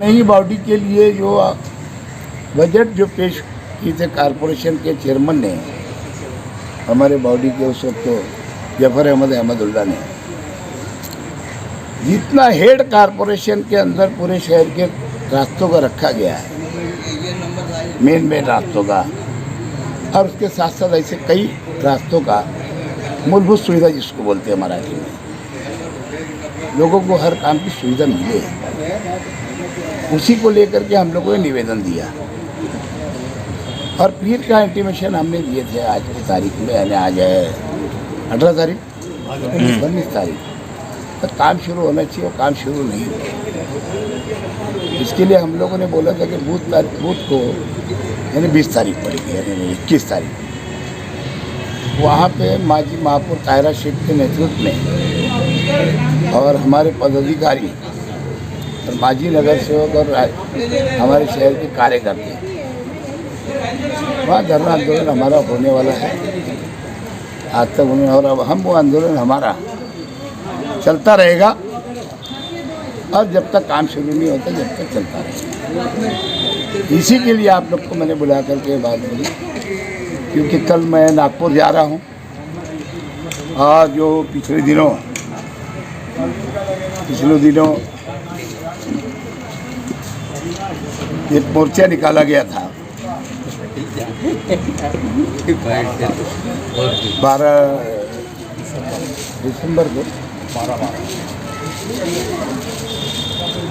नई बॉडी के लिए जो बजट जो पेश की थे कॉरपोरेशन के चेयरमैन ने, हमारे बॉडी के उस वक्त तो जफर अहमद अहमदुल्ला ने, जितना हेड कॉरपोरेशन के अंदर पूरे शहर के रास्तों का रखा गया है, मेन रास्तों का, और उसके साथ साथ ऐसे कई रास्तों का मूलभूत सुविधा जिसको बोलते हैं मराठी में, लोगों को हर काम की सुविधा मिले, उसी को लेकर के हम लोगों ने निवेदन दिया और फिर का इंटीमेशन हमने दिए थे आज की तारीख में, यानी आज है 18 तारीख 19 तारीख तो काम शुरू होना चाहिए, और काम शुरू नहीं हुआ। इसके लिए हम लोगों ने बोला था कि बूथ को यानी 20 तारीख पड़ेगी, यानी 21 तारीख वहाँ पे माजी महापौर ताहिरा शेख के नेतृत्व में और हमारे पदाधिकारी और माजी नगर सेवक और हमारे शहर के कार्यकर्ता, वहाँ धरना आंदोलन हमारा होने वाला है आज तक उन्होंने, और अब हम वो आंदोलन हमारा चलता रहेगा और जब तक काम शुरू नहीं होता जब तक चलता रहेगा। इसी के लिए आप लोग को मैंने बुला करके बात बोली, क्योंकि कल मैं नागपुर जा रहा हूँ और जो पिछले दिनों एक मोर्चा निकाला गया था 12 दिसंबर को,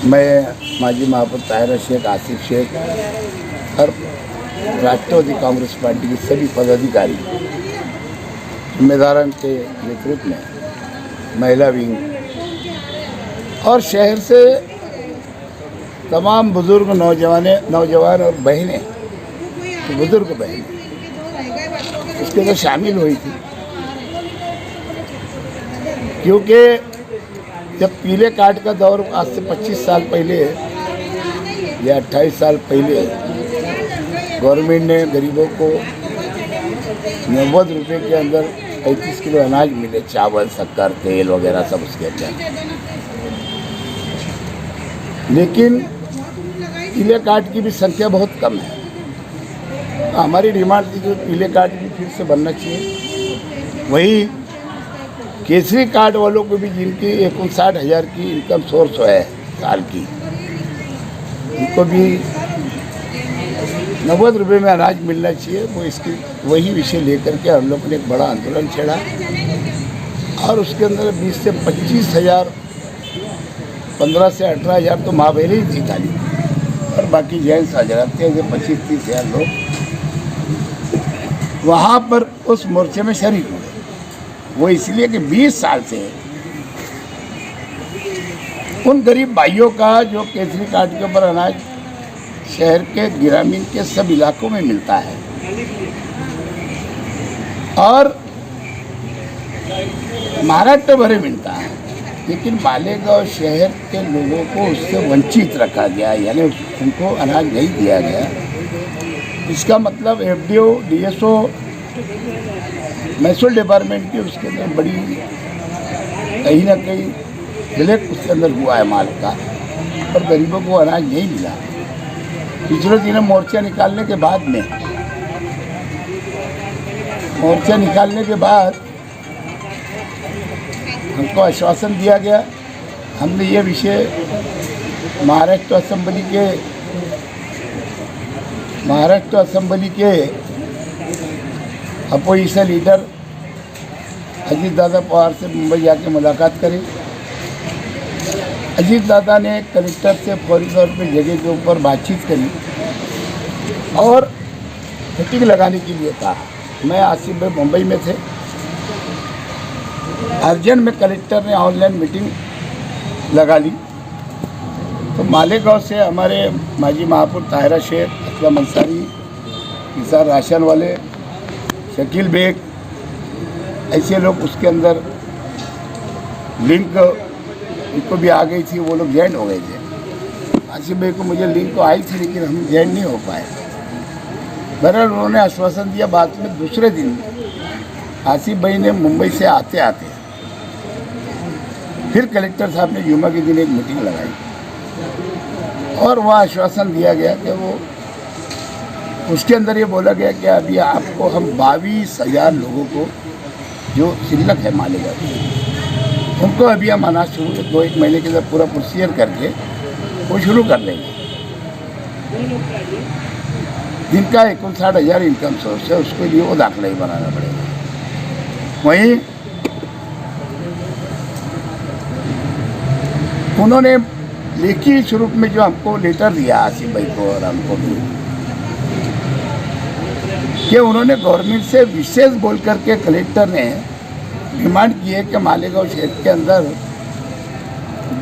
मैं माजी महापौर ताहिरा शेख, आसिफ शेख और राष्ट्रवादी कांग्रेस पार्टी के सभी पदाधिकारी जिम्मेदारों के नेतृत्व में, महिला विंग और शहर से तमाम बुजुर्ग नौजवान और बहनें, तो बुजुर्ग बहनें इसके अंदर शामिल हुई थी, क्योंकि जब पीले कार्ड का दौर आज से 25 साल पहले या 28 साल पहले गवर्नमेंट ने गरीबों को 90 रुपये के अंदर 35 किलो अनाज मिले, चावल, शक्कर, तेल वगैरह सब उसके अंदर, लेकिन पीले कार्ड की भी संख्या बहुत कम है। तो हमारी डिमांड थी कि पीले कार्ड भी फिर से बनना चाहिए, वही केसरी कार्ड वालों को भी जिनकी 59,000 की इनकम सोर्स है साल की, उनको भी 90 रुपये में अनाज मिलना चाहिए। वो इसकी वही विषय लेकर के हम लोगों ने एक बड़ा आंदोलन छेड़ा और उसके अंदर 20 से 25,000, 15 से 18,000 तो माँ बहनें ही थी खाली, और बाकी जेंट्स हज़ार थे, 25-30 हज़ार लोग वहाँ पर उस मोर्चे में शरीक हुए। वो इसलिए कि 20 साल से उन गरीब भाइयों का जो केसरी कार्ड के ऊपर अनाज शहर के ग्रामीण के सब इलाकों में मिलता है और महाराष्ट्र भरे मिलता है, लेकिन मालेगांव शहर के लोगों को उससे वंचित रखा गया, यानी उनको अनाज नहीं दिया गया। इसका मतलब एफडीओ, डीएसओ, महसूल डिपार्टमेंट की उसके अंदर बड़ी कहीं ना कहीं ब्लैक उसके अंदर हुआ है माल का, और गरीबों को अनाज नहीं मिला। पिछले दिनों मोर्चा निकालने के बाद हमको आश्वासन दिया गया, हमने ये विषय महाराष्ट्र असेंबली के अपोजिशन लीडर अजीत दादा पवार से मुंबई जाके मुलाकात करी। अजीत दादा ने कलेक्टर से फौरी तौर पर जगह के ऊपर बातचीत करी और मीटिंग लगाने के लिए कहा। मैं आसिफ भाई मुंबई में थे, अर्जेंट में कलेक्टर ने ऑनलाइन मीटिंग लगा ली। तो मालेगांव से हमारे माजी महापौर ताहिरा शेख, असलम अंसारी, किसान राशन वाले, शकील बेग, ऐसे लोग उसके अंदर लिंक इनको भी आ गई थी, वो लोग ज्वाइन हो गए थे। आसिफ भाई को मुझे लिंक तो आई थी, लेकिन हम ज्वाइन नहीं हो पाए। बहरहाल उन्होंने आश्वासन दिया। बाद में दूसरे दिन आसिफ भाई ने मुंबई से आते आते फिर कलेक्टर साहब ने जुम्मा के दिन एक मीटिंग लगाई और वह आश्वासन दिया गया कि वो उसके अंदर ये बोला गया कि अभी आपको हम 22,000 लोगों को जो शिल्लक है मालेगांव उनको अभी हम अनाज शुरू 2-1 महीने के अंदर पूरा प्रोसीजर करके वो शुरू कर देंगे। जिनका 59,000 इनकम सोर्स है उसके लिए वो दाखिला ही बनाना पड़ेगा। वहीं उन्होंने लिखित स्वरूप में जो हमको लेटर दिया आसिफ भाई को और हमको भी कि उन्होंने गवर्नमेंट से विशेष बोल करके कलेक्टर ने डिमांड की है कि मालेगांव शहर के अंदर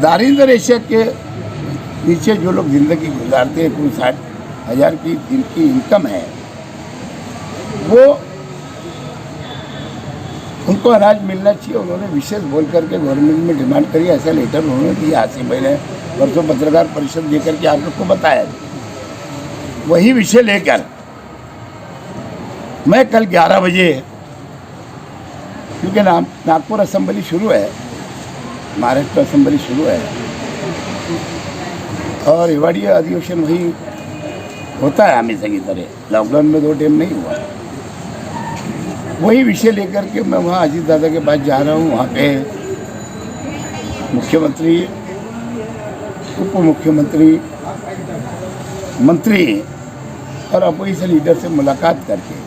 दारिंद्र रेशा के नीचे जो लोग ज़िंदगी गुजारते हैं 59,000 की जिनकी इनकम है वो उनको अनाज मिलना चाहिए। उन्होंने विशेष बोल करके गवर्नमेंट में डिमांड करी। ऐसा लेटर उन्होंने दिया। आसिफ भाई ने परसों पत्रकार परिषद देकर के आप लोग को बताया। वही विषय लेकर मैं कल 11 बजे, क्योंकि नागपुर असेंबली शुरू है, महाराष्ट्र असेंबली शुरू है और हिवाड़ी अधिवेशन वही होता है हमेशा की तरह, लॉकडाउन में 2 टाइम नहीं हुआ। वही विषय लेकर के मैं वहाँ अजीत दादा के पास जा रहा हूँ। वहाँ पे मुख्यमंत्री, उप मुख्यमंत्री, मंत्री और अपोजिशन लीडर से मुलाकात करके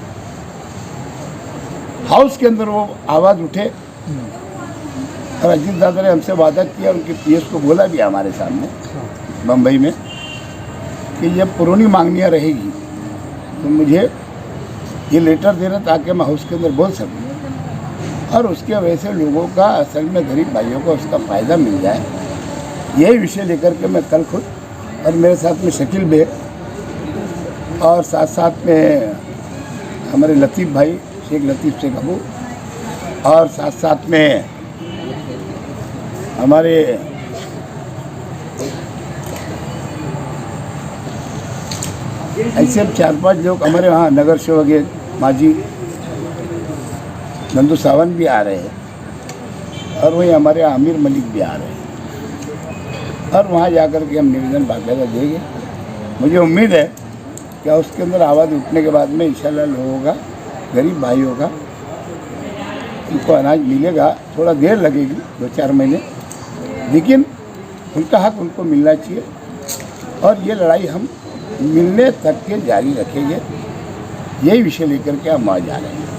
हाउस के अंदर वो आवाज़ उठे और अजीत दादा ने हमसे वादा किया, उनके पीएस को बोला भी हमारे सामने बम्बई में कि जब पुरानी मांगनियाँ रहेगी तो मुझे ये लेटर देना ताकि मैं हाउस के अंदर बोल सकूँ और उसके वजह से लोगों का, असल में गरीब भाइयों को उसका फ़ायदा मिल जाए। यही विषय लेकर के मैं कल खुद और मेरे साथ में शकील बेग और साथ साथ में हमारे लतीफ़ भाई, शेख लतीफ़ शेख अबू और साथ साथ में हमारे ऐसे 4-5 लोग हमारे वहाँ नगर सेवक है, माजी नंदू सावंत भी आ रहे हैं और वहीं हमारे आमिर मलिक भी आ रहे हैं और वहाँ जाकर के हम निवेदन बाकायदा देंगे। मुझे उम्मीद है कि उसके अंदर आवाज़ उठने के बाद में इंशाल्लाह लोगों का, गरीब भाइयों का उनको अनाज मिलेगा। थोड़ा देर लगेगी, 2-4 महीने, लेकिन उनका हक उनको मिलना चाहिए और ये लड़ाई हम मिलने तक के जारी रखेंगे। यही विषय लेकर के हम वहाँ जा रहे हैं।